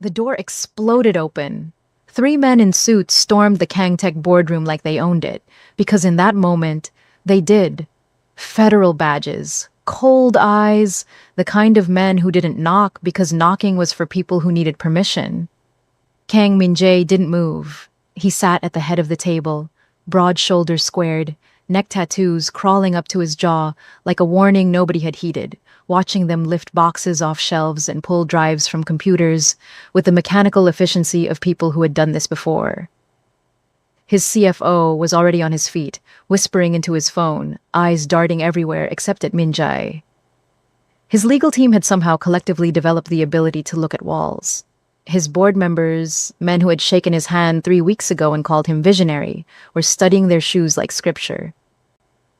The door exploded open. Three men in suits stormed the Kangtech boardroom like they owned it, because in that moment, they did. Federal badges, cold eyes, the kind of men who didn't knock because knocking was for people who needed permission. Kang Min-jae didn't move. He sat at the head of the table, broad shoulders squared, neck tattoos crawling up to his jaw like a warning nobody had heeded, watching them lift boxes off shelves and pull drives from computers with the mechanical efficiency of people who had done this before. His CFO was already on his feet, whispering into his phone, eyes darting everywhere except at Min-jae. His legal team had somehow collectively developed the ability to look at walls. His board members, men who had shaken his hand 3 weeks ago and called him visionary, were studying their shoes like scripture.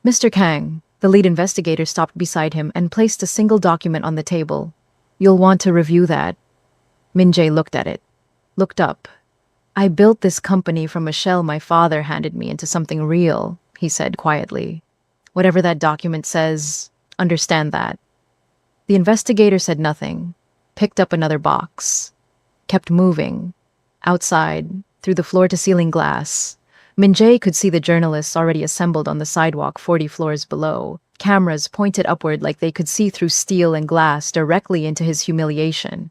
Mr. Kang, the lead investigator, stopped beside him and placed a single document on the table. You'll want to review that. Min-jae looked at it, looked up. I built this company from a shell my father handed me into something real, he said quietly. Whatever that document says, understand that. The investigator said nothing, picked up another box, kept moving. Outside, through the floor-to-ceiling glass, Min-jae could see the journalists already assembled on the sidewalk 40 floors below, cameras pointed upward like they could see through steel and glass directly into his humiliation.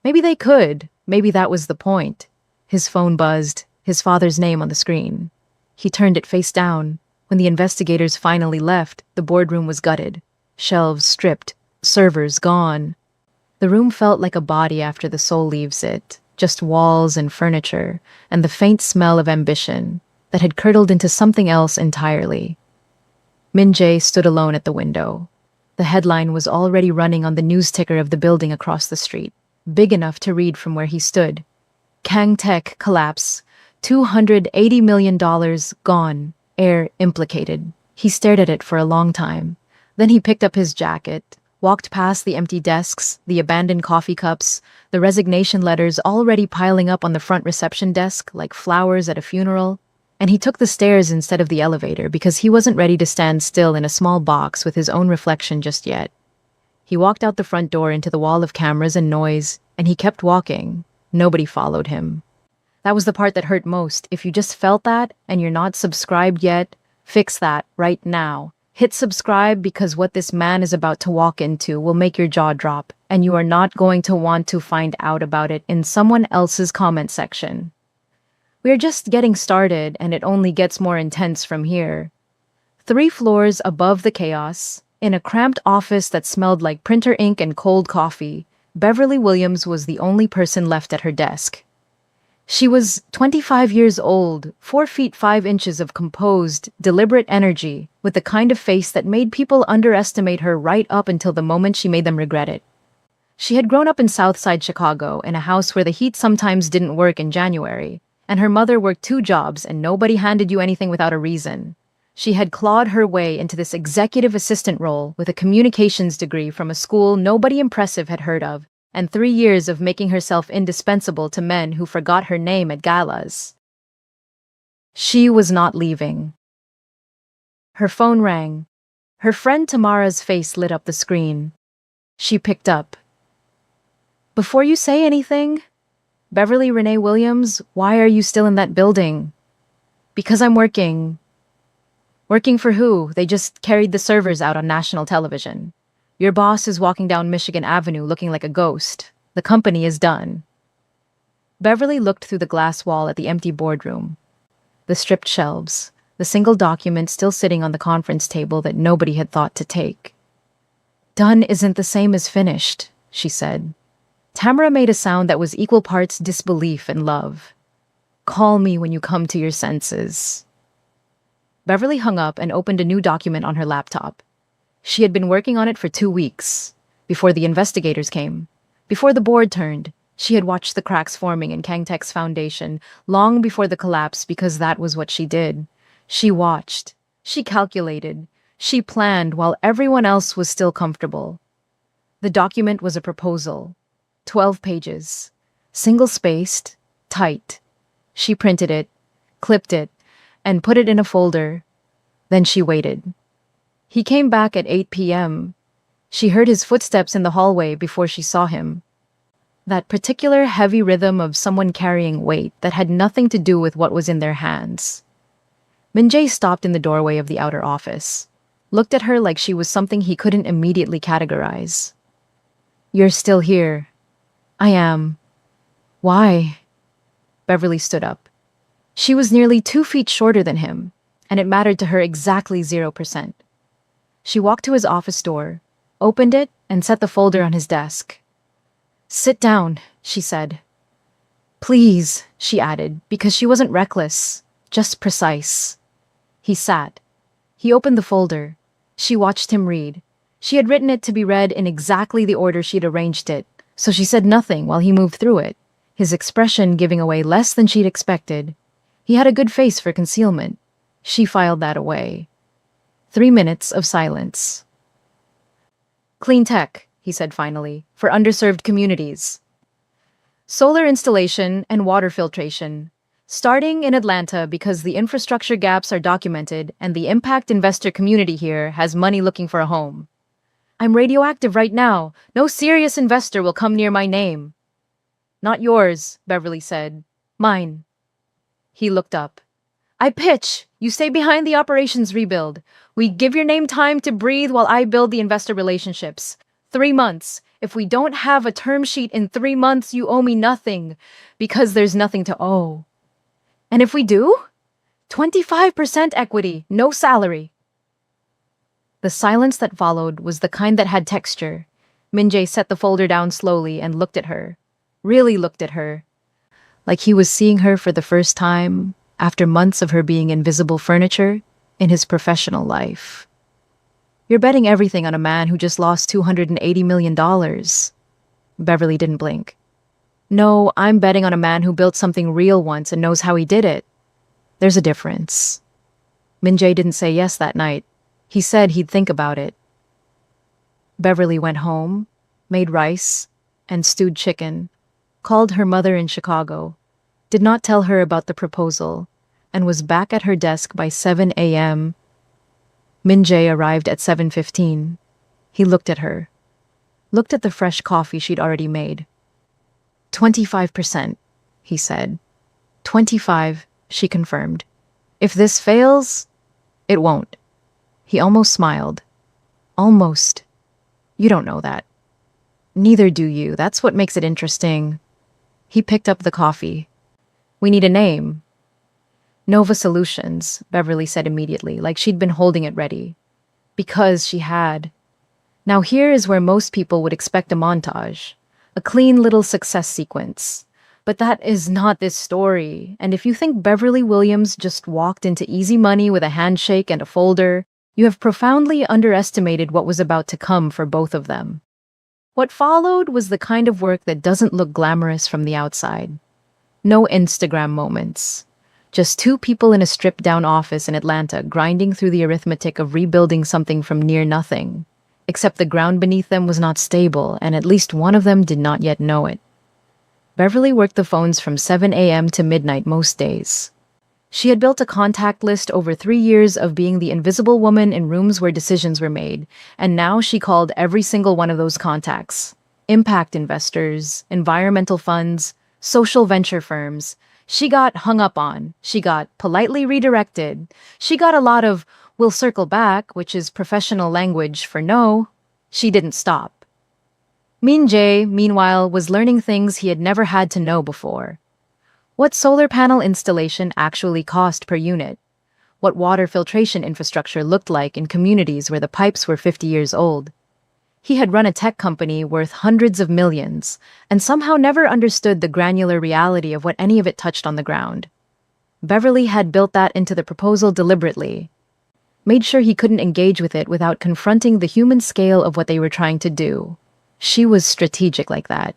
Maybe they could. Maybe that was the point. His phone buzzed, his father's name on the screen. He turned it face down. When the investigators finally left, the boardroom was gutted. Shelves stripped, servers gone. The room felt like a body after the soul leaves it, just walls and furniture, and the faint smell of ambition that had curdled into something else entirely. Min-jae stood alone at the window. The headline was already running on the news ticker of the building across the street, big enough to read from where he stood. Kangtech collapse, $280 million gone, heir implicated. He stared at it for a long time. Then he picked up his jacket, walked past the empty desks, the abandoned coffee cups, the resignation letters already piling up on the front reception desk like flowers at a funeral, and he took the stairs instead of the elevator because he wasn't ready to stand still in a small box with his own reflection just yet. He walked out the front door into the wall of cameras and noise, and he kept walking. Nobody followed him. That was the part that hurt most. If you just felt that and you're not subscribed yet, fix that right now. Hit subscribe because what this man is about to walk into will make your jaw drop, and you are not going to want to find out about it in someone else's comment section. We are just getting started, and it only gets more intense from here. 3 floors above the chaos, in a cramped office that smelled like printer ink and cold coffee, Beverly Williams was the only person left at her desk. She was 25 years old, 4 feet 5 inches of composed, deliberate energy, with the kind of face that made people underestimate her right up until the moment she made them regret it. She had grown up in Southside Chicago in a house where the heat sometimes didn't work in January, and her mother worked 2 jobs and nobody handed you anything without a reason. She had clawed her way into this executive assistant role with a communications degree from a school nobody impressive had heard of, and 3 years of making herself indispensable to men who forgot her name at galas. She was not leaving. Her phone rang. Her friend Tamara's face lit up the screen. She picked up. Before you say anything, Beverly Renee Williams, why are you still in that building? Because I'm working. Working for who? They just carried the servers out on national television. Your boss is walking down Michigan Avenue looking like a ghost. The company is done. Beverly looked through the glass wall at the empty boardroom. The stripped shelves, the single document still sitting on the conference table that nobody had thought to take. Done isn't the same as finished, she said. Tamara made a sound that was equal parts disbelief and love. Call me when you come to your senses. Beverly hung up and opened a new document on her laptop. She had been working on it for 2 weeks, before the investigators came. Before the board turned, she had watched the cracks forming in Kangtech's foundation long before the collapse because that was what she did. She watched, she calculated, she planned while everyone else was still comfortable. The document was a proposal, 12 pages, single-spaced, tight. She printed it, clipped it, and put it in a folder. Then she waited. He came back at 8 p.m. She heard his footsteps in the hallway before she saw him. That particular heavy rhythm of someone carrying weight that had nothing to do with what was in their hands. Minjae stopped in the doorway of the outer office, looked at her like she was something he couldn't immediately categorize. "You're still here." "I am." "Why?" Beverly stood up. She was nearly 2 feet shorter than him, and it mattered to her exactly 0%. She walked to his office door, opened it, and set the folder on his desk. "Sit down," she said. "Please," she added, because she wasn't reckless, just precise. He sat. He opened the folder. She watched him read. She had written it to be read in exactly the order she'd arranged it, so she said nothing while he moved through it, his expression giving away less than she'd expected. He had a good face for concealment. She filed that away. 3 minutes of silence. "Clean tech," he said finally, "for underserved communities. Solar installation and water filtration. Starting in Atlanta because the infrastructure gaps are documented and the impact investor community here has money looking for a home. I'm radioactive right now. No serious investor will come near my name." "Not yours," Beverly said. "Mine." He looked up. "I pitch. You stay behind the operations rebuild. We give your name time to breathe while I build the investor relationships. 3 months. If we don't have a term sheet in 3 months, you owe me nothing, because there's nothing to owe. And if we do? 25% equity, no salary." The silence that followed was the kind that had texture. Minjae set the folder down slowly and looked at her. Really looked at her. Like he was seeing her for the first time, after months of her being invisible furniture, in his professional life. "You're betting everything on a man who just lost $280 million. Beverly didn't blink. "No, I'm betting on a man who built something real once and knows how he did it. There's a difference." Minjae didn't say yes that night. He said he'd think about it. Beverly went home, made rice and stewed chicken, called her mother in Chicago, did not tell her about the proposal, and was back at her desk by 7 a.m. Minjae arrived at 7:15. He looked at her, looked at the fresh coffee she'd already made. 25%, he said. 25, she confirmed. "If this fails, it won't." He almost smiled. "Almost. You don't know that." "Neither do you. That's what makes it interesting." He picked up the coffee. "We need a name." "Nova Solutions," Beverly said immediately, like she'd been holding it ready. Because she had. Now here is where most people would expect a montage. A clean little success sequence. But that is not this story, and if you think Beverly Williams just walked into easy money with a handshake and a folder, you have profoundly underestimated what was about to come for both of them. What followed was the kind of work that doesn't look glamorous from the outside. No Instagram moments. Just two people in a stripped-down office in Atlanta grinding through the arithmetic of rebuilding something from near nothing. Except the ground beneath them was not stable, and at least one of them did not yet know it. Beverly worked the phones from 7 a.m. to midnight most days. She had built a contact list over 3 years of being the invisible woman in rooms where decisions were made, and now she called every single one of those contacts. Impact investors, environmental funds, social venture firms. She got hung up on. She got politely redirected. She got a lot of, "we'll circle back," which is professional language for no. She didn't stop. Minjae, meanwhile, was learning things he had never had to know before. What solar panel installation actually cost per unit? What water filtration infrastructure looked like in communities where the pipes were 50 years old? He had run a tech company worth hundreds of millions, and somehow never understood the granular reality of what any of it touched on the ground. Beverly had built that into the proposal deliberately, made sure he couldn't engage with it without confronting the human scale of what they were trying to do. She was strategic like that.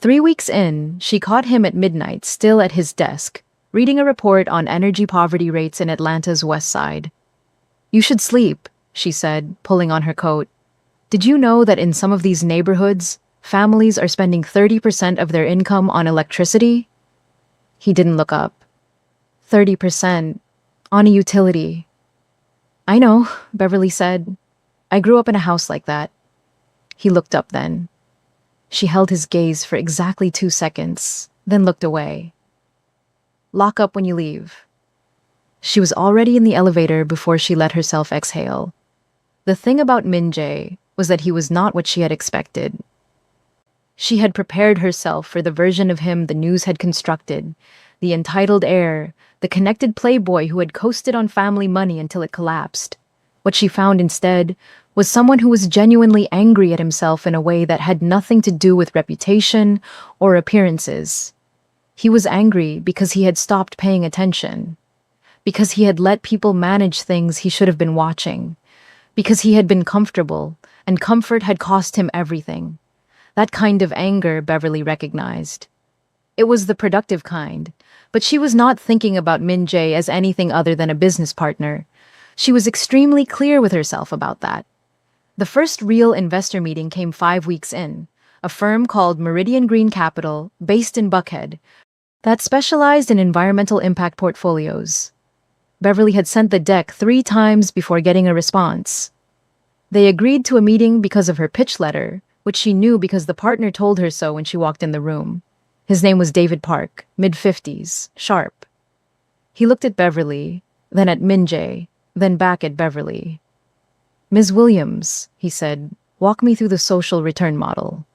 3 weeks in, she caught him at midnight, still at his desk, reading a report on energy poverty rates in Atlanta's west side. "You should sleep," she said, pulling on her coat. "Did you know that in some of these neighborhoods, families are spending 30% of their income on electricity?" He didn't look up. 30% on a utility. "I know," Beverly said. "I grew up in a house like that." He looked up then. She held his gaze for exactly 2 seconds, then looked away. Lock up when you leave. She was already in the elevator before she let herself exhale. The thing about Min Jae was that he was not what she had expected. She had prepared herself for the version of him the news had constructed, the entitled heir, the connected playboy who had coasted on family money until it collapsed. What she found instead was someone who was genuinely angry at himself in a way that had nothing to do with reputation or appearances. He was angry because he had stopped paying attention, because he had let people manage things he should have been watching, because he had been comfortable, and comfort had cost him everything. That kind of anger Beverly recognized. It was the productive kind, but she was not thinking about Min Jae as anything other than a business partner. She was extremely clear with herself about that. The first real investor meeting came 5 weeks in, a firm called Meridian Green Capital, based in Buckhead, that specialized in environmental impact portfolios. Beverly had sent the deck 3 times before getting a response. They agreed to a meeting because of her pitch letter, which she knew because the partner told her so when she walked in the room. His name was David Park, mid-50s, sharp. He looked at Beverly, then at Min Jae, then back at Beverly. "Ms. Williams," he said, "walk me through the social return model."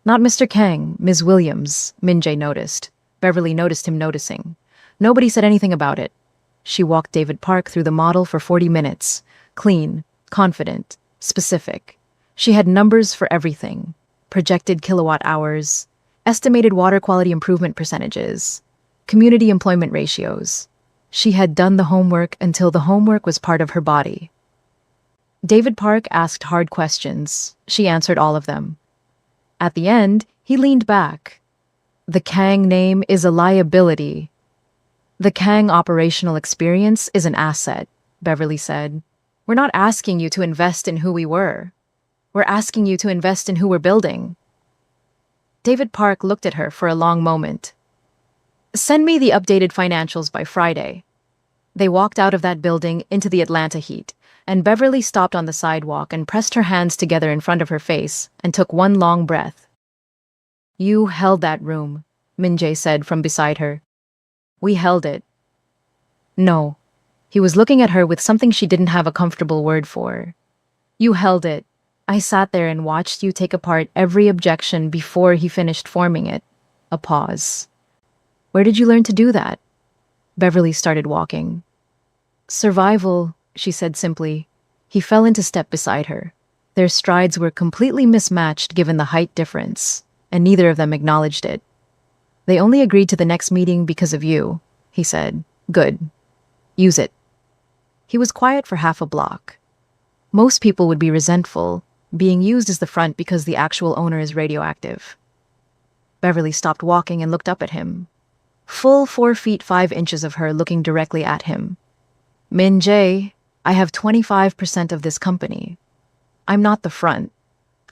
"Not Mr. Kang, Ms. Williams," Min Jae noticed. Beverly noticed him noticing. Nobody said anything about it. She walked David Park through the model for 40 minutes, clean, confident, specific. She had numbers for everything: projected kilowatt hours, estimated water quality improvement percentages, community employment ratios. She had done the homework until the homework was part of her body. David Park asked hard questions. She answered all of them. At the end, he leaned back. "The Kang name is a liability. The Kang operational experience is an asset," Beverly said. "We're not asking you to invest in who we were. We're asking you to invest in who we're building." David Park looked at her for a long moment. "Send me the updated financials by Friday." They walked out of that building into the Atlanta heat, and Beverly stopped on the sidewalk and pressed her hands together in front of her face and took one long breath. "You held that room," Min Jae said from beside her. "We held it." "No." He was looking at her with something she didn't have a comfortable word for. "You held it. I sat there and watched you take apart every objection before he finished forming it." A pause. "Where did you learn to do that?" Beverly started walking. "Survival," she said simply. He fell into step beside her. Their strides were completely mismatched given the height difference, and neither of them acknowledged it. "They only agreed to the next meeting because of you," he said. "Good. Use it." He was quiet for half a block. Most people would be resentful, being used as the front because the actual owner is radioactive. Beverly stopped walking and looked up at him. Full 4 feet 5 inches of her looking directly at him. "Min Jae, I have 25% of this company. I'm not the front.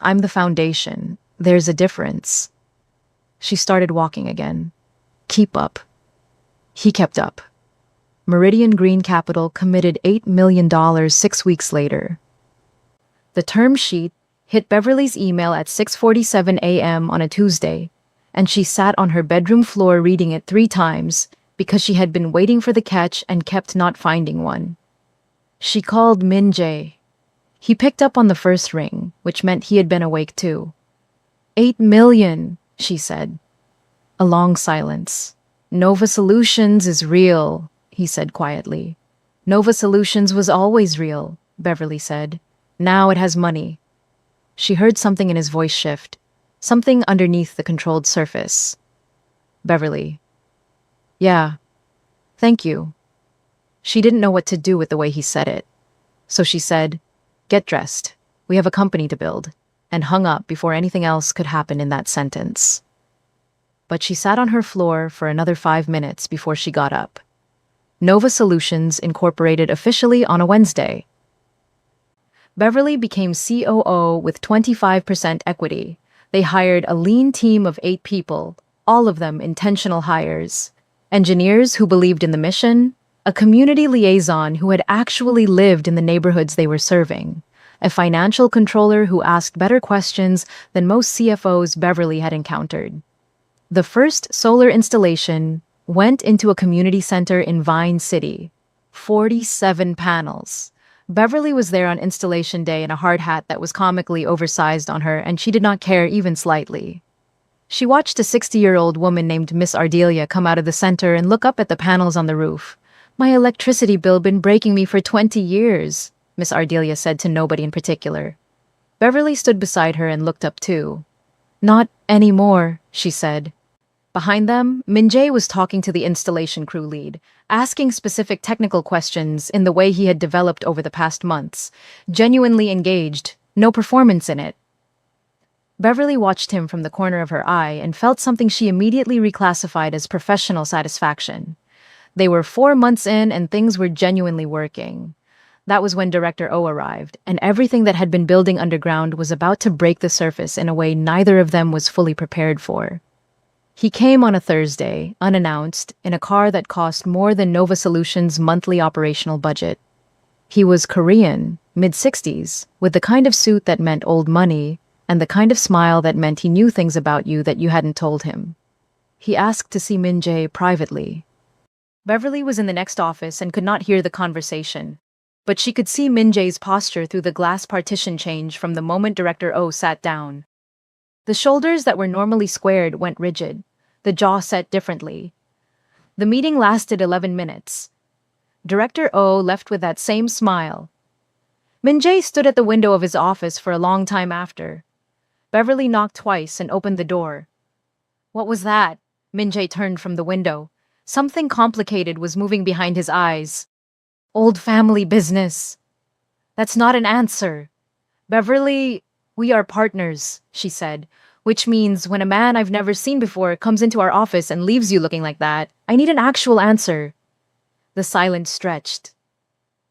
I'm the foundation. There's a difference." She started walking again. "Keep up." He kept up. Meridian Green Capital committed $8 million 6 weeks later. The term sheet hit Beverly's email at 6:47 a.m. on a Tuesday, and she sat on her bedroom floor reading it 3 times because she had been waiting for the catch and kept not finding one. She called Min Jae. He picked up on the first ring, which meant he had been awake too. $8 million, she said. A long silence. "Nova Solutions is real," he said quietly. "Nova Solutions was always real," Beverly said. "Now it has money." She heard something in his voice shift, something underneath the controlled surface. Beverly. "Yeah. Thank you." She didn't know what to do with the way he said it. So she said, "Get dressed. We have a company to build," and hung up before anything else could happen in that sentence. But she sat on her floor for another 5 minutes before she got up. Nova Solutions incorporated officially on a Wednesday. Beverly became COO with 25% equity. They hired a lean team of 8 people, all of them intentional hires. Engineers who believed in the mission, a community liaison who had actually lived in the neighborhoods they were serving, a financial controller who asked better questions than most CFOs Beverly had encountered. The first solar installation went into a community center in Vine City. 47 panels. Beverly was there on installation day in a hard hat that was comically oversized on her, and she did not care even slightly. She watched a 60-year-old woman named Miss Ardelia come out of the center and look up at the panels on the roof. "My electricity bill been breaking me for 20 years," Miss Ardelia said to nobody in particular. Beverly stood beside her and looked up too. "Not anymore," she said. Behind them, Min-jae was talking to the installation crew lead, asking specific technical questions in the way he had developed over the past months, genuinely engaged, no performance in it. Beverly watched him from the corner of her eye and felt something she immediately reclassified as professional satisfaction. They were 4 months in and things were genuinely working. That was when Director O arrived, and everything that had been building underground was about to break the surface in a way neither of them was fully prepared for. He came on a Thursday, unannounced, in a car that cost more than Nova Solutions' monthly operational budget. He was Korean, mid-60s, with the kind of suit that meant old money, and the kind of smile that meant he knew things about you that you hadn't told him. He asked to see Min-jae privately. Beverly was in the next office and could not hear the conversation, but she could see Min-jae's posture through the glass partition change from the moment Director O sat down. The shoulders that were normally squared went rigid, the jaw set differently. The meeting lasted 11 minutes. Director O left with that same smile. Min-jae stood at the window of his office for a long time after. Beverly knocked twice and opened the door. "What was that?" Min-jae turned from the window. Something complicated was moving behind his eyes. "Old family business." "That's not an answer." "Beverly, we are partners," she said, "which means when a man I've never seen before comes into our office and leaves you looking like that, I need an actual answer." The silence stretched.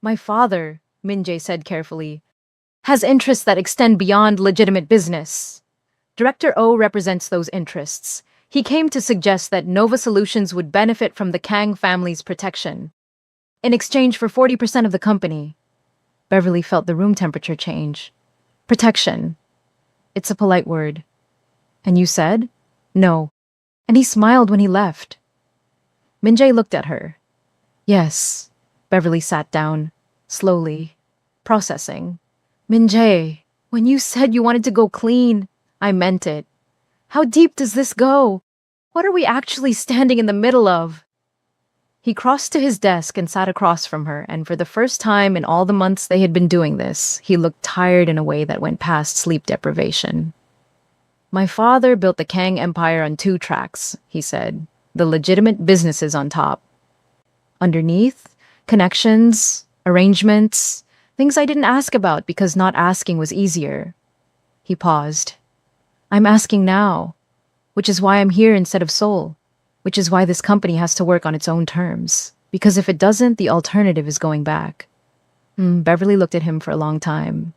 "My father," Min-jae said carefully, "has interests that extend beyond legitimate business. Director O represents those interests. He came to suggest that Nova Solutions would benefit from the Kang family's protection. In exchange for 40% of the company." Beverly felt the room temperature change. "Protection. It's a polite word." "And you said?" "No." "And he smiled when he left." Min-jae looked at her. "Yes." Beverly sat down, slowly, processing. "Min-jae, when you said you wanted to go clean, I meant it. How deep does this go? What are we actually standing in the middle of?" He crossed to his desk and sat across from her, and for the first time in all the months they had been doing this, he looked tired in a way that went past sleep deprivation. "My father built the Kang Empire on 2 tracks," he said, "the legitimate businesses on top. Underneath, connections, arrangements, things I didn't ask about because not asking was easier." He paused. "I'm asking now, which is why I'm here instead of Seoul, which is why this company has to work on its own terms, because if it doesn't, the alternative is going back." Beverly looked at him for a long time.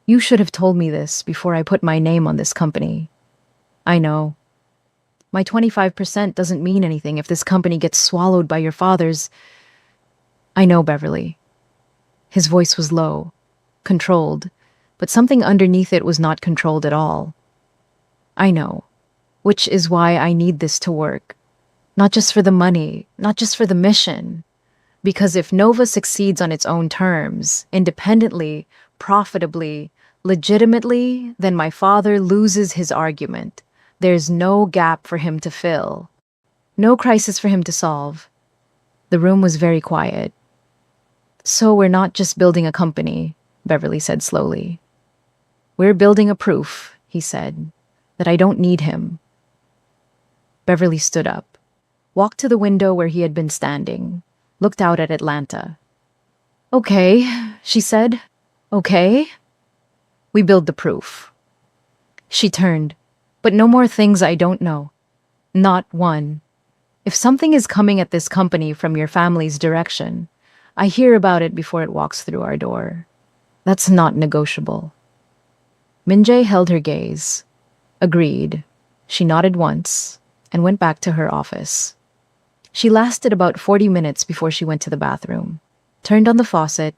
"You should have told me this before I put my name on this company." "I know. My 25% doesn't mean anything if this company gets swallowed by your father's." "I know, Beverly." His voice was low, controlled, but something underneath it was not controlled at all. "I know, which is why I need this to work. Not just for the money, not just for the mission. Because if Nova succeeds on its own terms, independently, profitably, legitimately, then my father loses his argument. There's no gap for him to fill. No crisis for him to solve." The room was very quiet. "So we're not just building a company," Beverly said slowly. "We're building a proof," he said, "that I don't need him." Beverly stood up, walked to the window where he had been standing, looked out at Atlanta. "Okay," she said. "Okay. We build the proof." She turned. "But no more things I don't know. Not one. If something is coming at this company from your family's direction, I hear about it before it walks through our door. That's not negotiable." Min-jae held her gaze. Agreed. She nodded once and went back to her office. She lasted about 40 minutes before she went to the bathroom, turned on the faucet,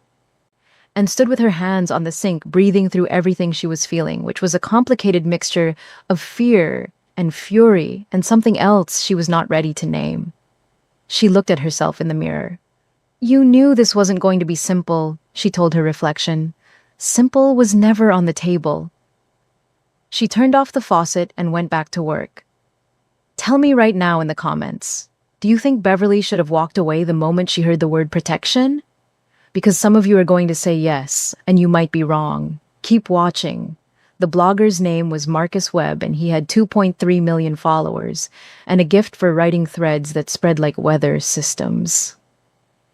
and stood with her hands on the sink, breathing through everything she was feeling, which was a complicated mixture of fear and fury and something else she was not ready to name. She looked at herself in the mirror. You knew this wasn't going to be simple, she told her reflection. Simple was never on the table. She turned off the faucet and went back to work. Tell me right now in the comments, do you think Beverly should have walked away the moment she heard the word protection? Because some of you are going to say yes, and you might be wrong. Keep watching. The blogger's name was Marcus Webb, and he had 2.3 million followers, and a gift for writing threads that spread like weather systems.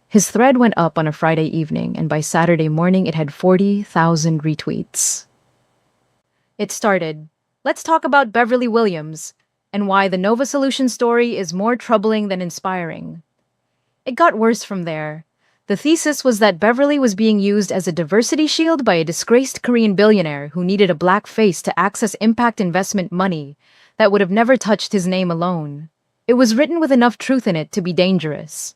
His thread went up on a Friday evening, and by Saturday morning it had 40,000 retweets. It started, "Let's talk about Beverly Williams, and why the Nova Solution story is more troubling than inspiring." It got worse from there. The thesis was that Beverly was being used as a diversity shield by a disgraced Korean billionaire who needed a black face to access impact investment money that would have never touched his name alone. It was written with enough truth in it to be dangerous.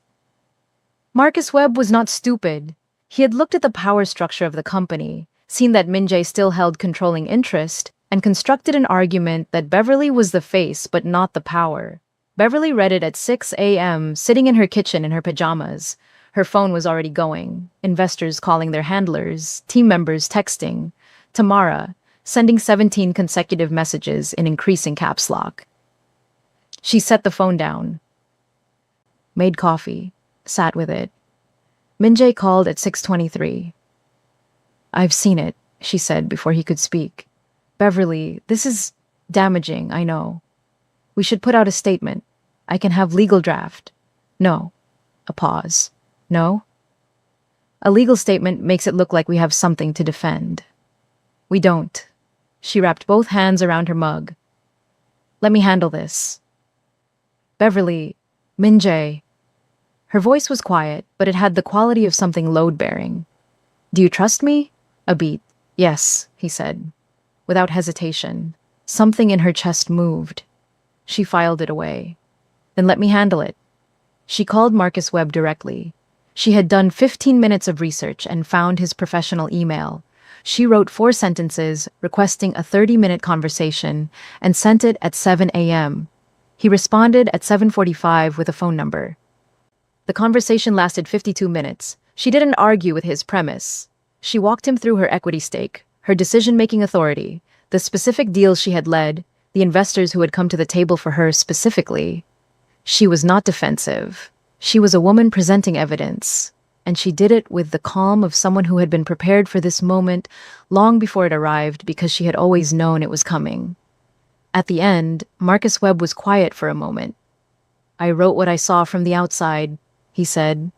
Marcus Webb was not stupid. He had looked at the power structure of the company, seen that Min Jae still held controlling interest, and constructed an argument that Beverly was the face but not the power. Beverly read it at 6 a.m., sitting in her kitchen in her pajamas. Her phone was already going, investors calling their handlers, team members texting, Tamara, sending 17 consecutive messages in increasing caps lock. She set the phone down, made coffee, sat with it. Min Jae called at 6:23. "I've seen it," she said before he could speak. "Beverly, this is damaging, I know. We should put out a statement. I can have legal draft." "No." A pause. "No?" "A legal statement makes it look like we have something to defend." "We don't." She wrapped both hands around her mug. "Let me handle this." "Beverly, Min Jae." Her voice was quiet, but it had the quality of something load-bearing. "Do you trust me?" A beat. "Yes," he said, without hesitation. Something in her chest moved. She filed it away. "Then let me handle it." She called Marcus Webb directly. She had done 15 minutes of research and found his professional email. She wrote 4 sentences, requesting a 30-minute conversation, and sent it at 7 a.m. He responded at 7:45 with a phone number. The conversation lasted 52 minutes. She didn't argue with his premise. She walked him through her equity stake, her decision-making authority, the specific deals she had led, the investors who had come to the table for her specifically. She was not defensive. She was a woman presenting evidence, and she did it with the calm of someone who had been prepared for this moment long before it arrived because she had always known it was coming. At the end, Marcus Webb was quiet for a moment. "I wrote what I saw from the outside," he said.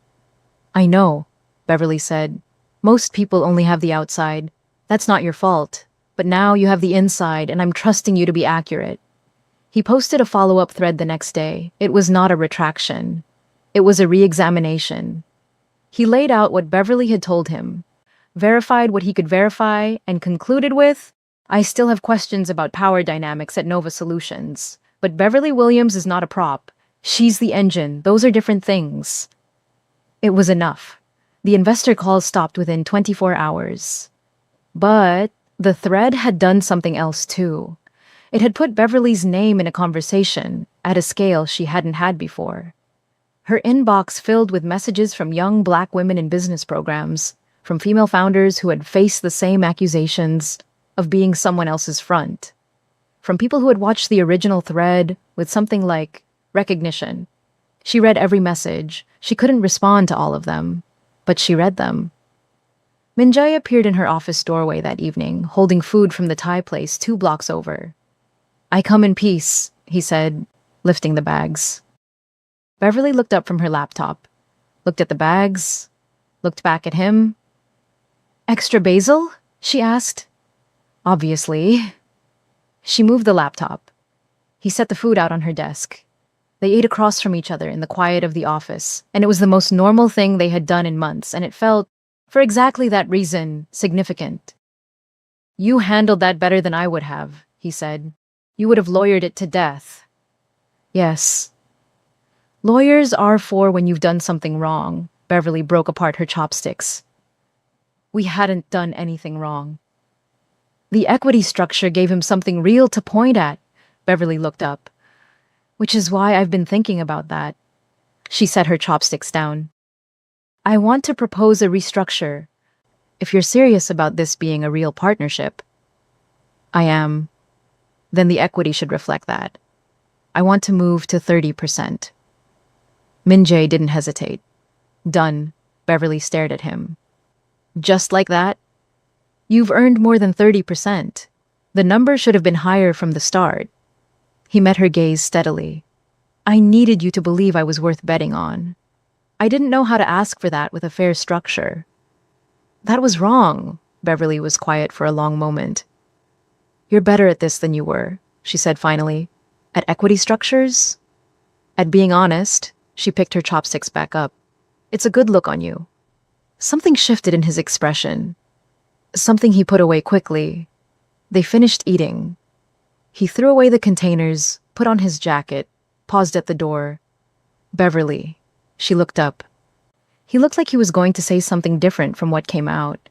"I know," Beverly said. "Most people only have the outside. That's not your fault. But now you have the inside, and I'm trusting you to be accurate." He posted a follow-up thread the next day. It was not a retraction. It was a re-examination. He laid out what Beverly had told him, verified what he could verify, and concluded with, "I still have questions about power dynamics at Nova Solutions. But Beverly Williams is not a prop. She's the engine. Those are different things." It was enough. The investor calls stopped within 24 hours. But the thread had done something else too. It had put Beverly's name in a conversation at a scale she hadn't had before. Her inbox filled with messages from young Black women in business programs, from female founders who had faced the same accusations of being someone else's front, from people who had watched the original thread with something like recognition. She read every message. She couldn't respond to all of them, but she read them. Min Jae appeared in her office doorway that evening, holding food from the Thai place 2 blocks over. "I come in peace," he said, lifting the bags. Beverly looked up from her laptop, looked at the bags, looked back at him. "Extra basil?" she asked. "Obviously." She moved the laptop. He set the food out on her desk. They ate across from each other in the quiet of the office, and it was the most normal thing they had done in months, and it felt, for exactly that reason, significant. "You handled that better than I would have," he said. "You would have lawyered it to death." "Yes." "Lawyers are for when you've done something wrong." Beverly broke apart her chopsticks. We hadn't done anything wrong. The equity structure gave him something real to point at. Beverly looked up. Which is why I've been thinking about that. She set her chopsticks down. I want to propose a restructure. If you're serious about this being a real partnership. I am. Then the equity should reflect that. I want to move to 30%. Min Jae didn't hesitate. Done. Beverly stared at him. Just like that? You've earned more than 30%. The number should have been higher from the start. He met her gaze steadily. I needed you to believe I was worth betting on. I didn't know how to ask for that with a fair structure. That was wrong. Beverly was quiet for a long moment. You're better at this than you were, she said finally. At equity structures? At being honest. She picked her chopsticks back up. It's a good look on you. Something shifted in his expression. Something he put away quickly. They finished eating. He threw away the containers, put on his jacket, paused at the door. Beverly. She looked up. He looked like he was going to say something different from what came out.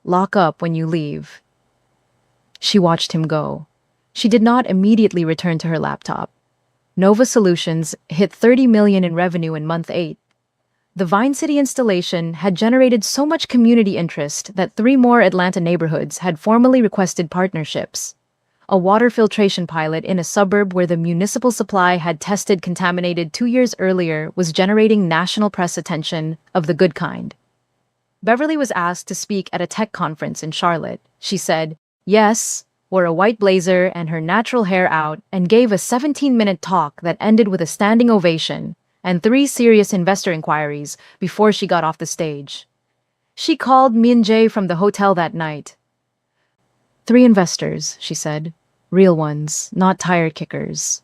Lock up when you leave. She watched him go. She did not immediately return to her laptop. Nova Solutions hit 30 million in revenue in month 8. The Vine City installation had generated so much community interest that 3 more Atlanta neighborhoods had formally requested partnerships. A water filtration pilot in a suburb where the municipal supply had tested contaminated 2 years earlier was generating national press attention of the good kind. Beverly was asked to speak at a tech conference in Charlotte. She said, yes, wore a white blazer and her natural hair out, and gave a 17-minute talk that ended with a standing ovation and 3 serious investor inquiries before she got off the stage. She called Min Jae from the hotel that night. 3 investors, she said. Real ones, not tire kickers.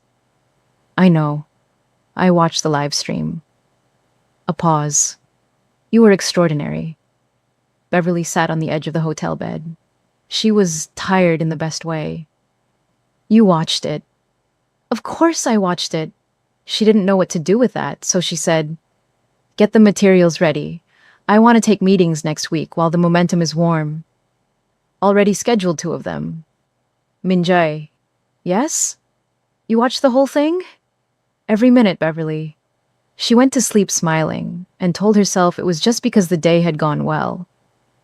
I know. I watched the live stream. A pause. You were extraordinary. Beverly sat on the edge of the hotel bed. She was tired in the best way. You watched it. Of course I watched it. She didn't know what to do with that, so she said, get the materials ready. I want to take meetings next week while the momentum is warm. Already scheduled 2 of them. Min Jae. Yes? You watched the whole thing? Every minute, Beverly. She went to sleep smiling and told herself it was just because the day had gone well.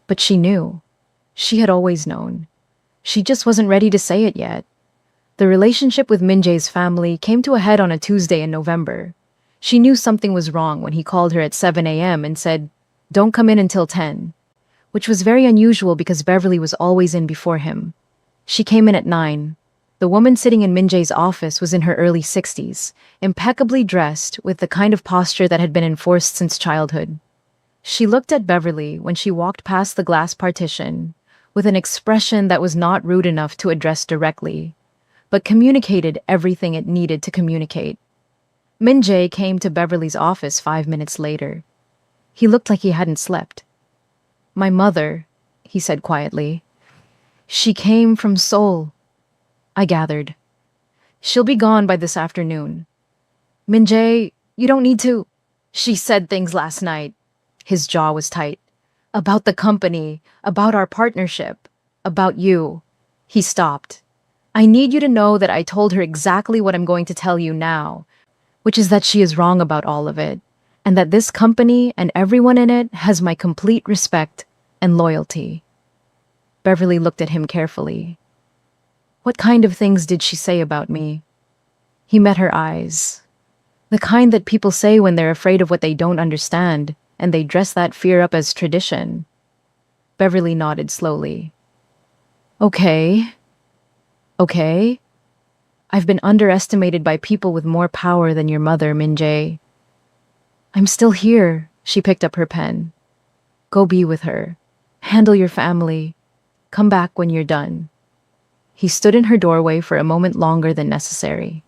But she knew. She had always known. She just wasn't ready to say it yet. The relationship with Min Jae's family came to a head on a Tuesday in November. She knew something was wrong when he called her at 7 a.m. and said, don't come in until 10, which was very unusual because Beverly was always in before him. She came in at 9. The woman sitting in Min Jae's office was in her early 60s, impeccably dressed with the kind of posture that had been enforced since childhood. She looked at Beverly when she walked past the glass partition with an expression that was not rude enough to address directly, but communicated everything it needed to communicate. Min Jae came to Beverly's office 5 minutes later. He looked like he hadn't slept. My mother, he said quietly. She came from Seoul. I gathered. She'll be gone by this afternoon. Min Jae, you don't need to. She said things last night. His jaw was tight. About the company, about our partnership, about you. He stopped. I need you to know that I told her exactly what I'm going to tell you now, which is that she is wrong about all of it, and that this company and everyone in it has my complete respect and loyalty. Beverly looked at him carefully. What kind of things did she say about me? He met her eyes. The kind that people say when they're afraid of what they don't understand, and they dress that fear up as tradition. Beverly nodded slowly. Okay. Okay. I've been underestimated by people with more power than your mother, Min Jae. I'm still here. She picked up her pen. Go be with her. Handle your family. Come back when you're done. He stood in her doorway for a moment longer than necessary.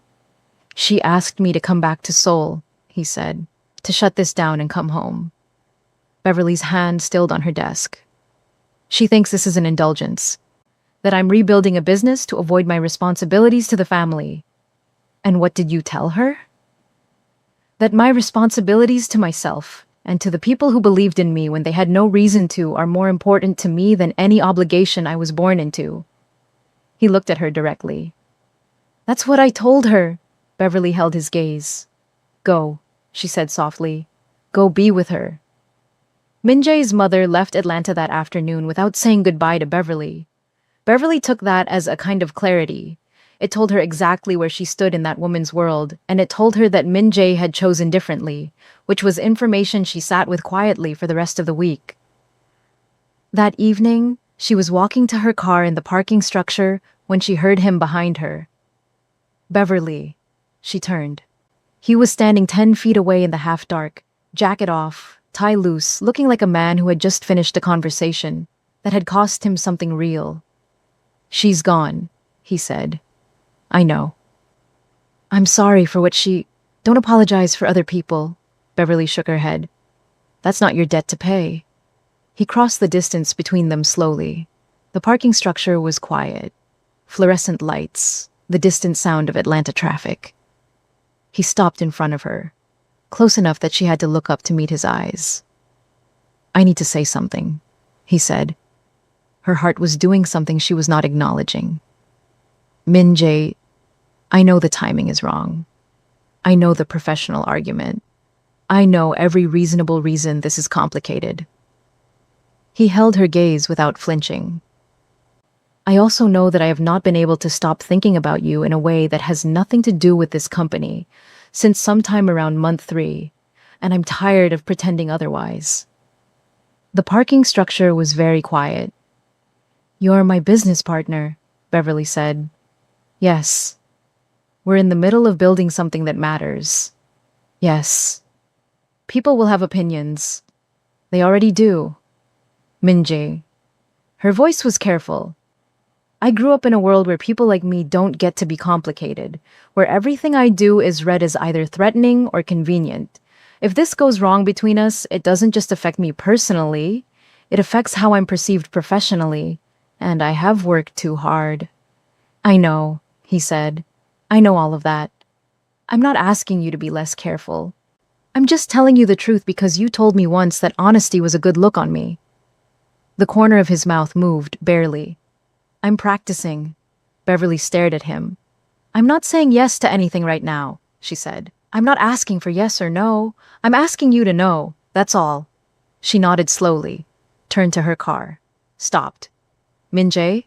She asked me to come back to Seoul, he said, to shut this down and come home. Beverly's hand stilled on her desk. She thinks this is an indulgence, that I'm rebuilding a business to avoid my responsibilities to the family. And what did you tell her? That my responsibilities to myself And to the people who believed in me when they had no reason to are more important to me than any obligation I was born into. He looked at her directly. That's what I told her. Beverly held his gaze. Go, she said softly. Go be with her. Min-jae's mother left Atlanta that afternoon without saying goodbye to Beverly. Beverly took that as a kind of clarity. It told her exactly where she stood in that woman's world, and it told her that Min-jae had chosen differently, which was information she sat with quietly for the rest of the week. That evening, she was walking to her car in the parking structure when she heard him behind her. Beverly, she turned. He was standing 10 feet away in the half-dark, jacket off, tie loose, looking like a man who had just finished a conversation that had cost him something real. She's gone, he said. I know. I'm sorry for what she... Don't apologize for other people. Beverly shook her head. That's not your debt to pay. He crossed the distance between them slowly. The parking structure was quiet. Fluorescent lights, the distant sound of Atlanta traffic. He stopped in front of her, close enough that she had to look up to meet his eyes. I need to say something, he said. Her heart was doing something she was not acknowledging. Min-jae, I know the timing is wrong. I know the professional argument. I know every reasonable reason this is complicated. He held her gaze without flinching. I also know that I have not been able to stop thinking about you in a way that has nothing to do with this company since sometime around month 3, and I'm tired of pretending otherwise. The parking structure was very quiet. You're my business partner, Beverly said. Yes. We're in the middle of building something that matters. Yes. People will have opinions. They already do. Min-jae. Her voice was careful. I grew up in a world where people like me don't get to be complicated, where everything I do is read as either threatening or convenient. If this goes wrong between us, it doesn't just affect me personally, it affects how I'm perceived professionally, and I have worked too hard. I know, he said. I know all of that. I'm not asking you to be less careful. I'm just telling you the truth because you told me once that honesty was a good look on me. The corner of his mouth moved, barely. I'm practicing. Beverly stared at him. I'm not saying yes to anything right now, she said. I'm not asking for yes or no. I'm asking you to know, that's all. She nodded slowly, turned to her car, stopped. Min-jae?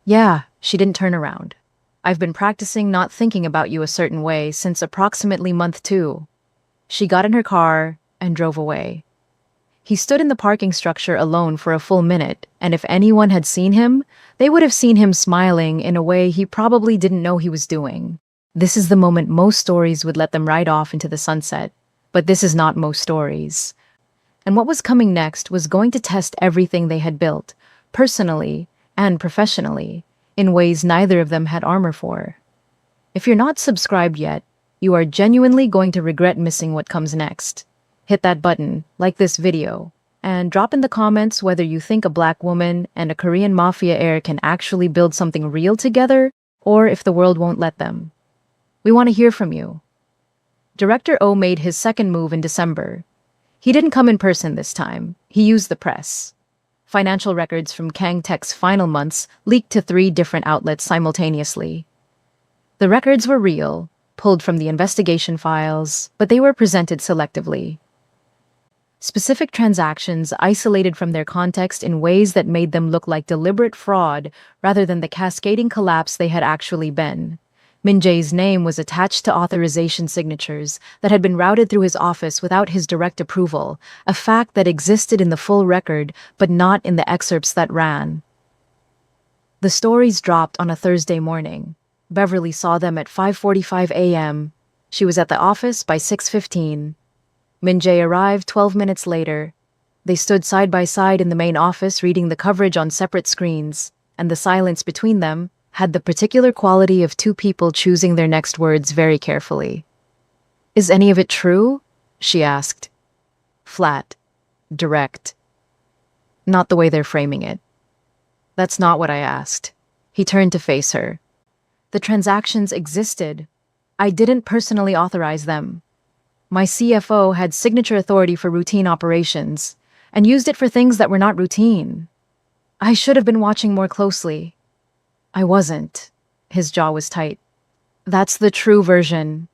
Yeah, she didn't turn around. I've been practicing not thinking about you a certain way since approximately month 2. She got in her car and drove away. He stood in the parking structure alone for a full minute, and if anyone had seen him, they would have seen him smiling in a way he probably didn't know he was doing. This is the moment most stories would let them ride off into the sunset, but this is not most stories. And what was coming next was going to test everything they had built, personally and professionally, in ways neither of them had armor for. If you're not subscribed yet, you are genuinely going to regret missing what comes next. Hit that button, like this video, and drop in the comments whether you think a black woman and a Korean Mafia heir can actually build something real together, or if the world won't let them. We want to hear from you. Director Oh made his second move in December. He didn't come in person this time. He used the press. Financial records from Kang Tech's final months leaked to 3 different outlets simultaneously. The records were real, pulled from the investigation files, but they were presented selectively. Specific transactions isolated from their context in ways that made them look like deliberate fraud rather than the cascading collapse they had actually been. Min-jae's name was attached to authorization signatures that had been routed through his office without his direct approval, a fact that existed in the full record but not in the excerpts that ran. The stories dropped on a Thursday morning. Beverly saw them at 5:45 a.m. She was at the office by 6:15. Min-jae arrived 12 minutes later. They stood side by side in the main office reading the coverage on separate screens, and the silence between them had the particular quality of 2 people choosing their next words very carefully. Is any of it true? She asked. Flat. Direct. Not the way they're framing it. That's not what I asked. He turned to face her. The transactions existed. I didn't personally authorize them. My CFO had signature authority for routine operations and used it for things that were not routine. I should have been watching more closely. I wasn't. His jaw was tight. That's the true version.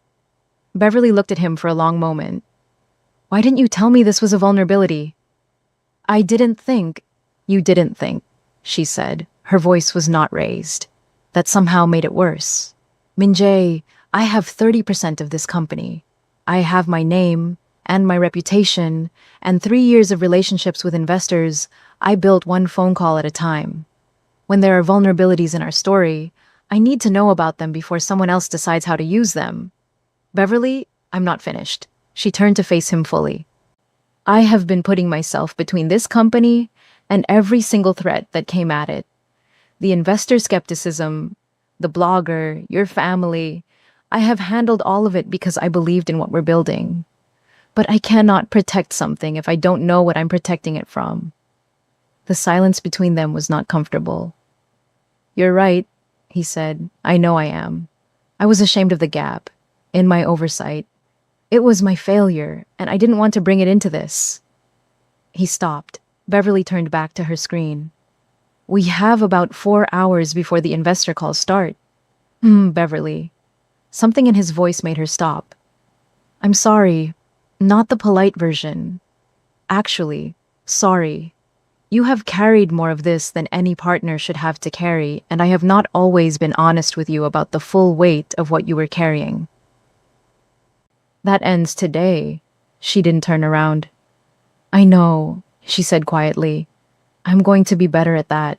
Beverly looked at him for a long moment. Why didn't you tell me this was a vulnerability? I didn't think. You didn't think, she said. Her voice was not raised. That somehow made it worse. Min-jae, I have 30% of this company. I have my name and my reputation and 3 years of relationships with investors. I built one phone call at a time. When there are vulnerabilities in our story, I need to know about them before someone else decides how to use them. Beverly, I'm not finished. She turned to face him fully. I have been putting myself between this company and every single threat that came at it. The investor skepticism, the blogger, your family. I have handled all of it because I believed in what we're building. But I cannot protect something if I don't know what I'm protecting it from. The silence between them was not comfortable. You're right, he said. I know I am. I was ashamed of the gap, in my oversight. It was my failure, and I didn't want to bring it into this. He stopped. Beverly turned back to her screen. We have about 4 hours before the investor calls start. Beverly. Something in his voice made her stop. I'm sorry. Not the polite version. Actually, sorry. You have carried more of this than any partner should have to carry, and I have not always been honest with you about the full weight of what you were carrying. That ends today. She didn't turn around. I know, she said quietly. I'm going to be better at that.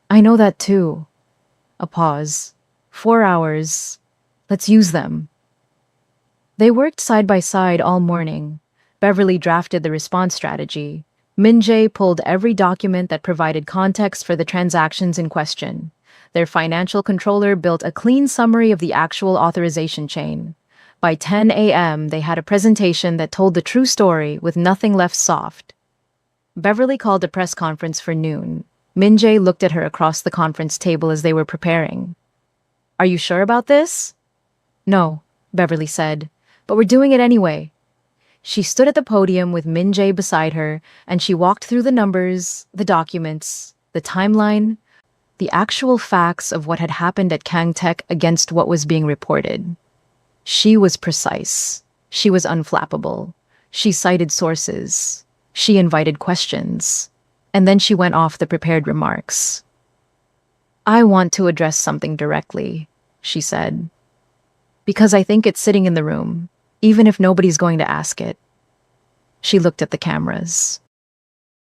I know that too. A pause. 4 hours. Let's use them. They worked side by side all morning. Beverly drafted the response strategy. Min-jae pulled every document that provided context for the transactions in question. Their financial controller built a clean summary of the actual authorization chain. By 10 a.m., they had a presentation that told the true story with nothing left soft. Beverly called a press conference for noon. Min-jae looked at her across the conference table as they were preparing. Are you sure about this? No, Beverly said, but we're doing it anyway. She stood at the podium with Min-jae beside her, and she walked through the numbers, the documents, the timeline, the actual facts of what had happened at Kangtech against what was being reported. She was precise. She was unflappable. She cited sources. She invited questions. And then she went off the prepared remarks. I want to address something directly, she said. Because I think it's sitting in the room, even if nobody's going to ask it. She looked at the cameras.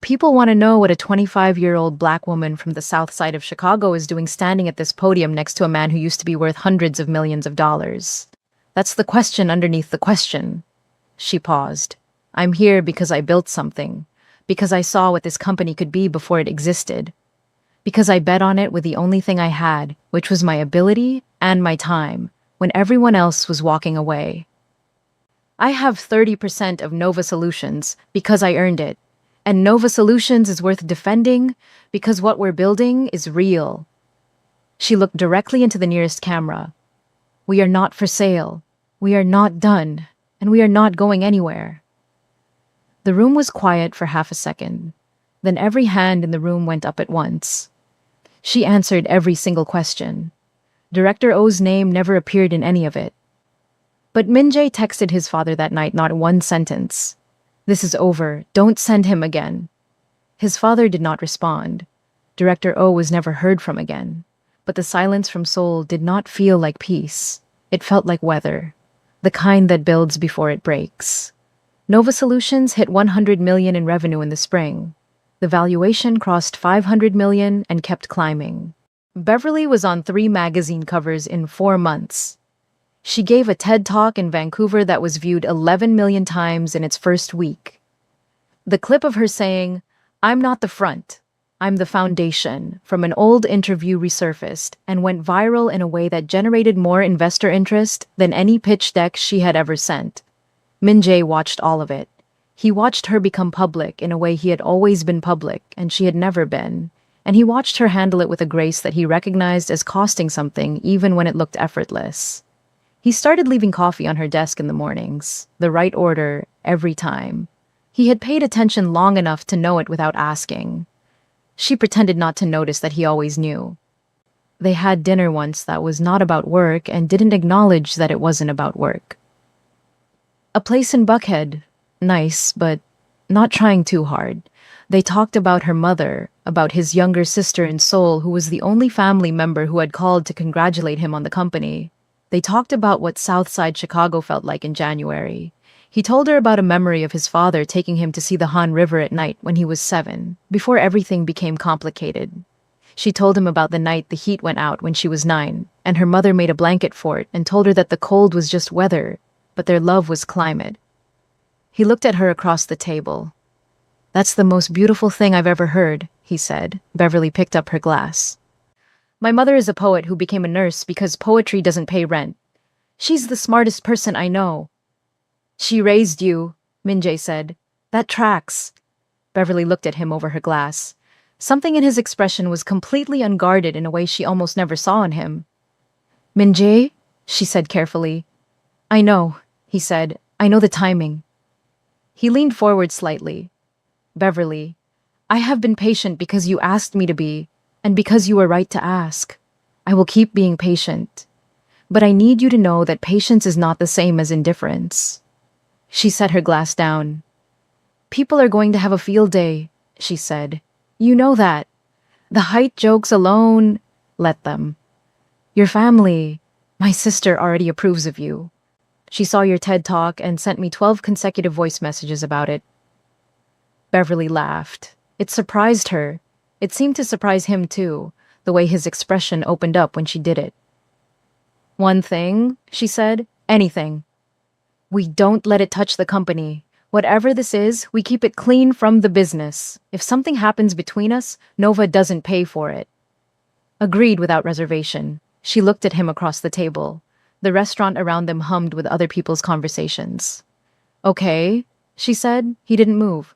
People want to know what a 25-year-old black woman from the south side of Chicago is doing standing at this podium next to a man who used to be worth hundreds of millions of dollars. That's the question underneath the question. She paused. I'm here because I built something. Because I saw what this company could be before it existed. Because I bet on it with the only thing I had, which was my ability and my time, when everyone else was walking away. I have 30% of Nova Solutions because I earned it. And Nova Solutions is worth defending because what we're building is real. She looked directly into the nearest camera. We are not for sale. We are not done. And we are not going anywhere. The room was quiet for half a second. Then every hand in the room went up at once. She answered every single question. Director O's name never appeared in any of it. But Min-jae texted his father that night not one sentence. This is over. Don't send him again. His father did not respond. Director O was never heard from again. But the silence from Seoul did not feel like peace. It felt like weather. The kind that builds before it breaks. Nova Solutions hit 100 million in revenue in the spring. The valuation crossed 500 million and kept climbing. Beverly was on 3 magazine covers in 4 months. She gave a TED Talk in Vancouver that was viewed 11 million times in its first week. The clip of her saying, "I'm not the front, I'm the foundation," from an old interview resurfaced and went viral in a way that generated more investor interest than any pitch deck she had ever sent. Min-jae watched all of it. He watched her become public in a way he had always been public and she had never been. And he watched her handle it with a grace that he recognized as costing something even when it looked effortless. He started leaving coffee on her desk in the mornings, the right order, every time. He had paid attention long enough to know it without asking. She pretended not to notice that he always knew. They had dinner once that was not about work and didn't acknowledge that it wasn't about work. A place in Buckhead. Nice, but not trying too hard. They talked about her mother, about his younger sister in Seoul, who was the only family member who had called to congratulate him on the company. They talked about what Southside Chicago felt like in January. He told her about a memory of his father taking him to see the Han River at night when he was 7, before everything became complicated. She told him about the night the heat went out when she was 9, and her mother made a blanket fort and told her that the cold was just weather, but their love was climate. He looked at her across the table. "That's the most beautiful thing I've ever heard," he said. Beverly picked up her glass. "My mother is a poet who became a nurse because poetry doesn't pay rent. She's the smartest person I know." "She raised you," Min-jae said. "That tracks." Beverly looked at him over her glass. Something in his expression was completely unguarded in a way she almost never saw in him. "Min-jae," she said carefully. "I know," he said. "I know the timing." He leaned forward slightly. "Beverly, I have been patient because you asked me to be, and because you were right to ask. I will keep being patient. But I need you to know that patience is not the same as indifference." She set her glass down. "People are going to have a field day," she said. "You know that. The height jokes alone, let them. Your family, my sister already approves of you. She saw your TED Talk and sent me 12 consecutive voice messages about it." Beverly laughed. It surprised her. It seemed to surprise him too, the way his expression opened up when she did it. "One thing," she said, "anything. We don't let it touch the company. Whatever this is, we keep it clean from the business. If something happens between us, Nova doesn't pay for it." Agreed without reservation. She looked at him across the table. The restaurant around them hummed with other people's conversations. "Okay," she said. He didn't move.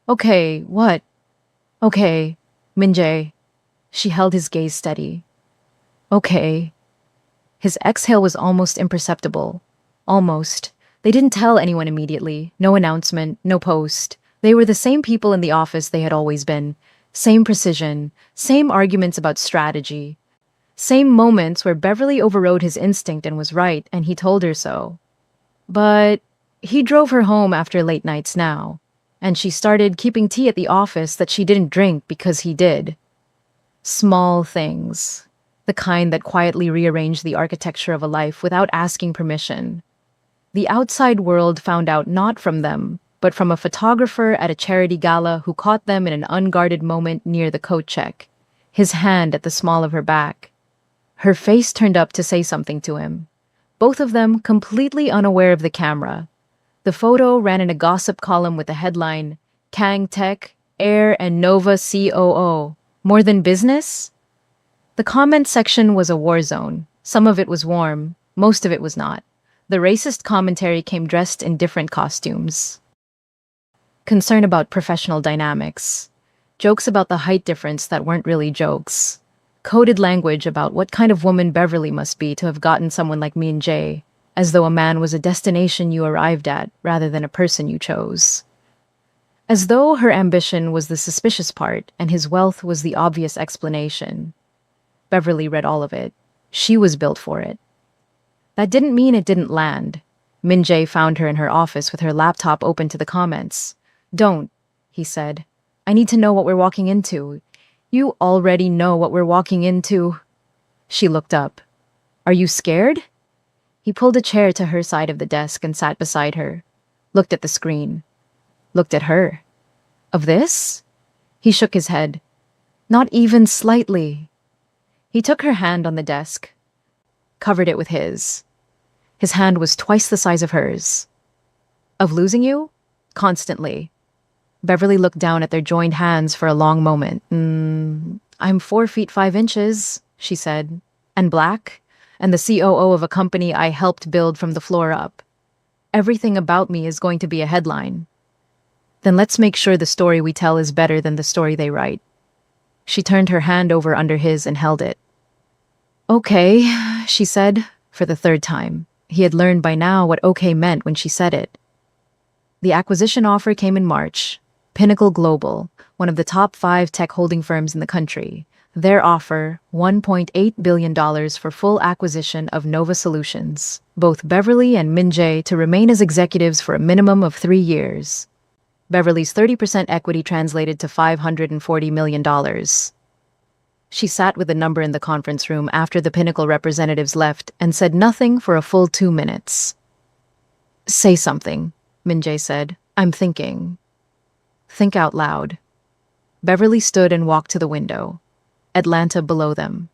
"Okay, what?" "Okay, Min-jae." She held his gaze steady. "Okay." His exhale was almost imperceptible. Almost. They didn't tell anyone immediately. No announcement, no post. They were the same people in the office they had always been. Same precision, same arguments about strategy. Same moments where Beverly overrode his instinct and was right, and he told her so. But he drove her home after late nights now, and she started keeping tea at the office that she didn't drink because he did. Small things. The kind that quietly rearranged the architecture of a life without asking permission. The outside world found out not from them, but from a photographer at a charity gala who caught them in an unguarded moment near the coat check, his hand at the small of her back. Her face turned up to say something to him. Both of them completely unaware of the camera. The photo ran in a gossip column with the headline, "Kang Tech, Air and Nova COO. More than business?" The comment section was a war zone. Some of it was warm, most of it was not. The racist commentary came dressed in different costumes. Concern about professional dynamics. Jokes about the height difference that weren't really jokes. Coded language about what kind of woman Beverly must be to have gotten someone like me and Jay, as though a man was a destination you arrived at rather than a person you chose. As though her ambition was the suspicious part and his wealth was the obvious explanation. Beverly read all of it. She was built for it. That didn't mean it didn't land. Min-jae found her in her office with her laptop open to the comments. "Don't," he said. "I need to know what we're walking into." "You already know what we're walking into." She looked up. "Are you scared?" He pulled a chair to her side of the desk and sat beside her. Looked at the screen. Looked at her. "Of this?" He shook his head. "Not even slightly." He took her hand on the desk, covered it with his. His hand was twice the size of hers. "Of losing you?" "Constantly." Beverly looked down at their joined hands for a long moment. "I'm 4 feet 5 inches, she said. "And black, and the COO of a company I helped build from the floor up. Everything about me is going to be a headline." "Then let's make sure the story we tell is better than the story they write." She turned her hand over under his and held it. "Okay," she said, for the third time. He had learned by now what okay meant when she said it. The acquisition offer came in March. Pinnacle Global, one of the top 5 tech holding firms in the country. Their offer, $1.8 billion for full acquisition of Nova Solutions, both Beverly and Min Jae to remain as executives for a minimum of 3 years. Beverly's 30% equity translated to $540 million. She sat with the number in the conference room after the Pinnacle representatives left and said nothing for a full 2 minutes. Say something, Min Jae said. I'm thinking. Think out loud. Beverly stood and walked to the window. Atlanta below them.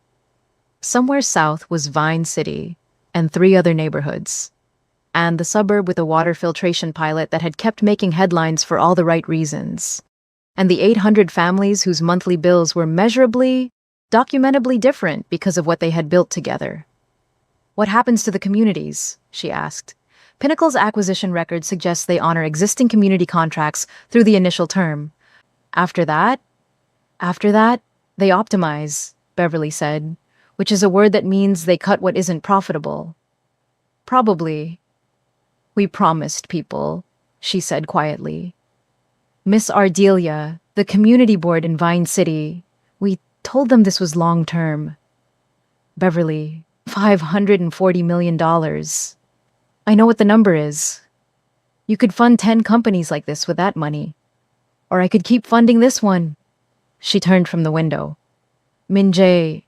Somewhere south was Vine City and 3 other neighborhoods, and the suburb with a water filtration pilot that had kept making headlines for all the right reasons, and the 800 families whose monthly bills were measurably, documentably different because of what they had built together. What happens to the communities? She asked. Pinnacle's acquisition record suggests they honor existing community contracts through the initial term. After that, they optimize, Beverly said, which is a word that means they cut what isn't profitable. Probably. We promised people, she said quietly. Miss Ardelia, the community board in Vine City, we told them this was long-term. Beverly, $540 million. I know what the number is. You could fund 10 companies like this with that money. Or I could keep funding this one. She turned from the window. Min Jae,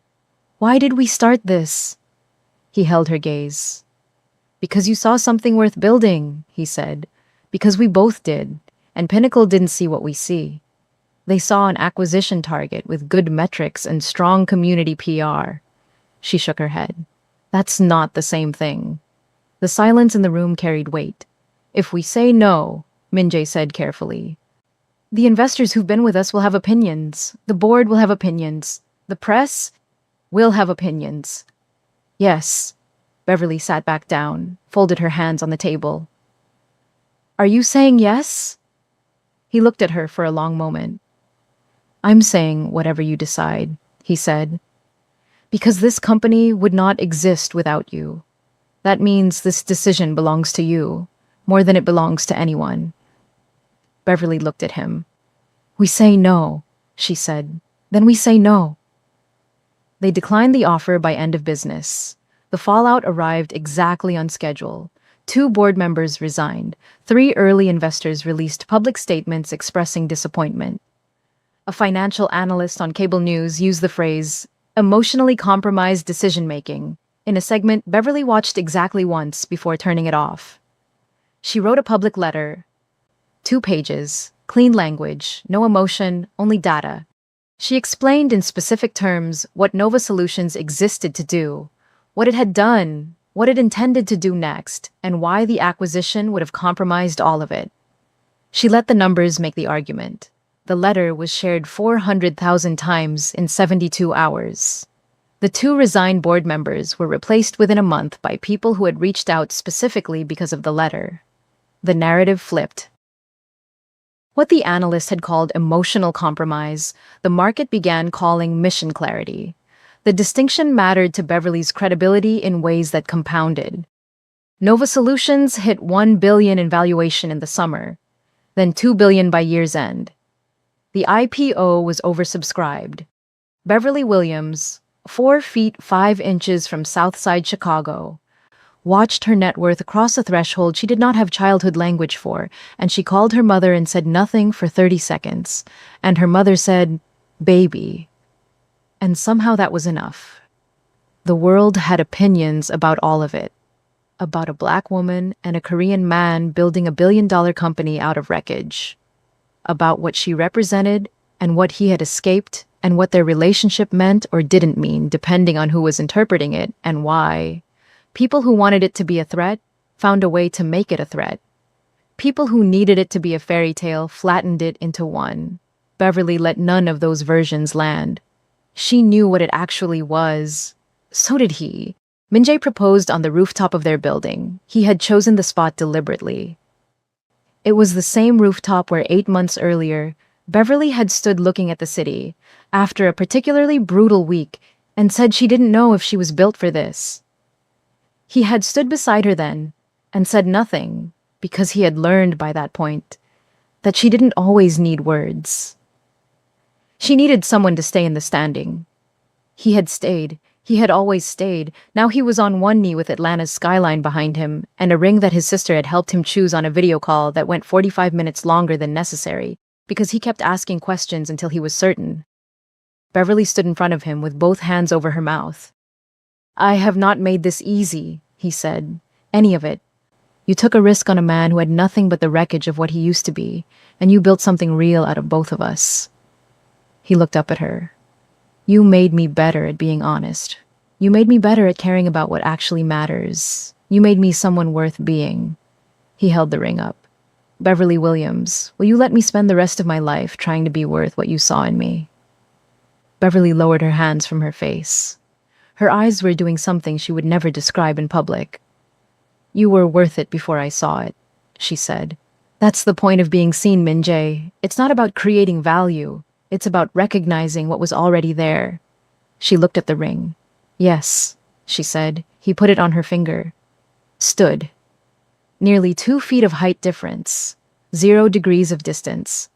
why did we start this? He held her gaze. Because you saw something worth building, he said. Because we both did, and Pinnacle didn't see what we see. They saw an acquisition target with good metrics and strong community PR. She shook her head. That's not the same thing. The silence in the room carried weight. If we say no, Min Jae said carefully, the investors who've been with us will have opinions. The board will have opinions. The press will have opinions. Yes. Beverly sat back down, folded her hands on the table. Are you saying yes? He looked at her for a long moment. I'm saying whatever you decide, he said. Because this company would not exist without you. That means this decision belongs to you, more than it belongs to anyone. Beverly looked at him. We say no, she said. Then we say no. They declined the offer by end of business. The fallout arrived exactly on schedule. 2 board members resigned. 3 early investors released public statements expressing disappointment. A financial analyst on cable news used the phrase, emotionally compromised decision-making, in a segment Beverly watched exactly once before turning it off. She wrote a public letter. 2 pages, clean language, no emotion, only data. She explained in specific terms what Nova Solutions existed to do, what it had done, what it intended to do next, and why the acquisition would have compromised all of it. She let the numbers make the argument. The letter was shared 400,000 times in 72 hours. The 2 resigned board members were replaced within a month by people who had reached out specifically because of the letter. The narrative flipped. What the analyst had called emotional compromise, the market began calling mission clarity. The distinction mattered to Beverly's credibility in ways that compounded. Nova Solutions hit $1 billion in valuation in the summer, then $2 billion by year's end. The IPO was oversubscribed. Beverly Williams, 4 feet 5 inches from Southside Chicago, watched her net worth cross a threshold she did not have childhood language for, and she called her mother and said nothing for 30 seconds. And her mother said, baby. And somehow that was enough. The world had opinions about all of it. About a Black woman and a Korean man building $1 billion company out of wreckage. About what she represented and what he had escaped and what their relationship meant or didn't mean, depending on who was interpreting it and why. People who wanted it to be a threat found a way to make it a threat. People who needed it to be a fairy tale flattened it into one. Beverly let none of those versions land. She knew what it actually was. So did he. Min Jae proposed on the rooftop of their building. He had chosen the spot deliberately. It was the same rooftop where 8 months earlier, Beverly had stood looking at the city, after a particularly brutal week, and said she didn't know if she was built for this. He had stood beside her then and said nothing because he had learned by that point that she didn't always need words. She needed someone to stay in the standing. He had stayed. He had always stayed. Now he was on one knee with Atlanta's skyline behind him and a ring that his sister had helped him choose on a video call that went 45 minutes longer than necessary because he kept asking questions until he was certain. Beverly stood in front of him with both hands over her mouth. "I have not made this easy," he said. "Any of it. You took a risk on a man who had nothing but the wreckage of what he used to be, and you built something real out of both of us." He looked up at her. "You made me better at being honest. You made me better at caring about what actually matters. You made me someone worth being." He held the ring up. "Beverly Williams, will you let me spend the rest of my life trying to be worth what you saw in me?" Beverly lowered her hands from her face. Her eyes were doing something she would never describe in public. "You were worth it before I saw it," she said. "That's the point of being seen, Min-jae. It's not about creating value. It's about recognizing what was already there." She looked at the ring. "Yes," she said. He put it on her finger. Stood. Nearly 2 feet of height difference. 0 degrees of distance.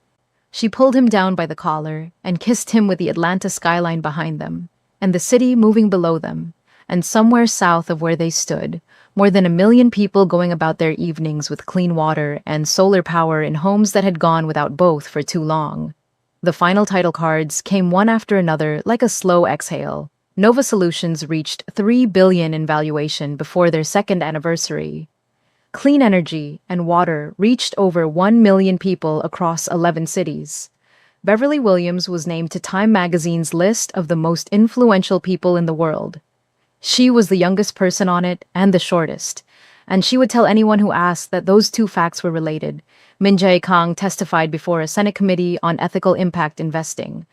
She pulled him down by the collar and kissed him with the Atlanta skyline behind them, and the city moving below them, and somewhere south of where they stood, more than 1 million people going about their evenings with clean water and solar power in homes that had gone without both for too long. The final title cards came one after another like a slow exhale. Nova Solutions reached $3 billion in valuation before their second anniversary. Clean energy and water reached over 1 million people across 11 cities. Beverly Williams was named to Time magazine's list of the most influential people in the world. She was the youngest person on it and the shortest, and she would tell anyone who asked that those two facts were related. Min-jae Kang testified before a Senate committee on ethical impact investing.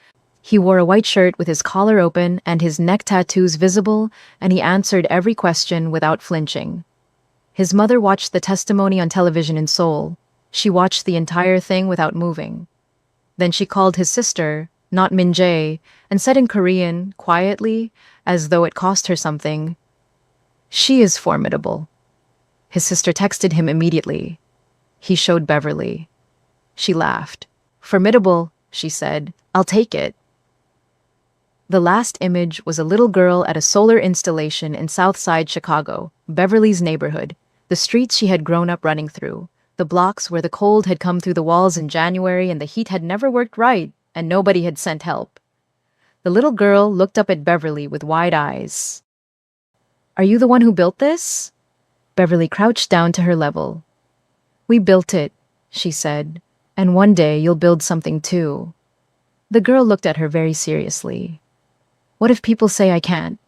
He wore a white shirt with his collar open and his neck tattoos visible, and he answered every question without flinching. His mother watched the testimony on television in Seoul. She watched the entire thing without moving. Then she called his sister, not Min-jae, and said in Korean, quietly, as though it cost her something, "She is formidable." His sister texted him immediately. He showed Beverly. She laughed. "Formidable," she said. "I'll take it." The last image was a little girl at a solar installation in Southside Chicago, Beverly's neighborhood, the streets she had grown up running through, the blocks where the cold had come through the walls in January and the heat had never worked right, and nobody had sent help. The little girl looked up at Beverly with wide eyes. "Are you the one who built this?" Beverly crouched down to her level. "We built it," she said, "and one day you'll build something too." The girl looked at her very seriously. "What if people say I can't?"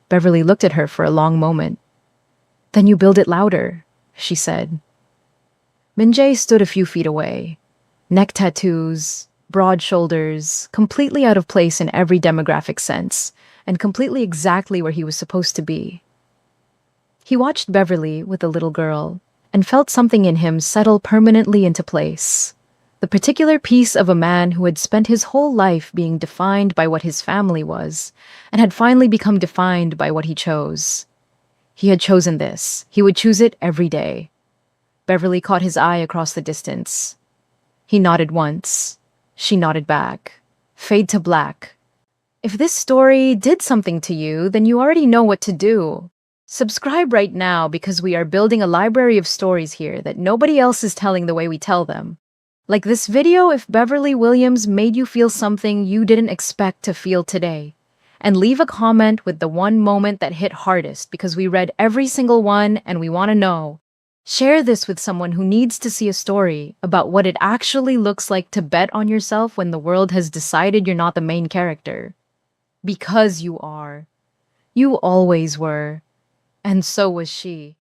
Beverly looked at her for a long moment. "Then you build it louder," she said. Min-jae stood a few feet away. Neck tattoos, broad shoulders, completely out of place in every demographic sense, and completely exactly where he was supposed to be. He watched Beverly with the little girl and felt something in him settle permanently into place. The particular piece of a man who had spent his whole life being defined by what his family was, and had finally become defined by what he chose. He had chosen this. He would choose it every day. Beverly caught his eye across the distance. He nodded once. She nodded back. Fade to black. If this story did something to you, then you already know what to do. Subscribe right now because we are building a library of stories here that nobody else is telling the way we tell them. Like this video if Beverly Williams made you feel something you didn't expect to feel today. And leave a comment with the one moment that hit hardest because we read every single one and we want to know. Share this with someone who needs to see a story about what it actually looks like to bet on yourself when the world has decided you're not the main character. Because you are. You always were. And so was she.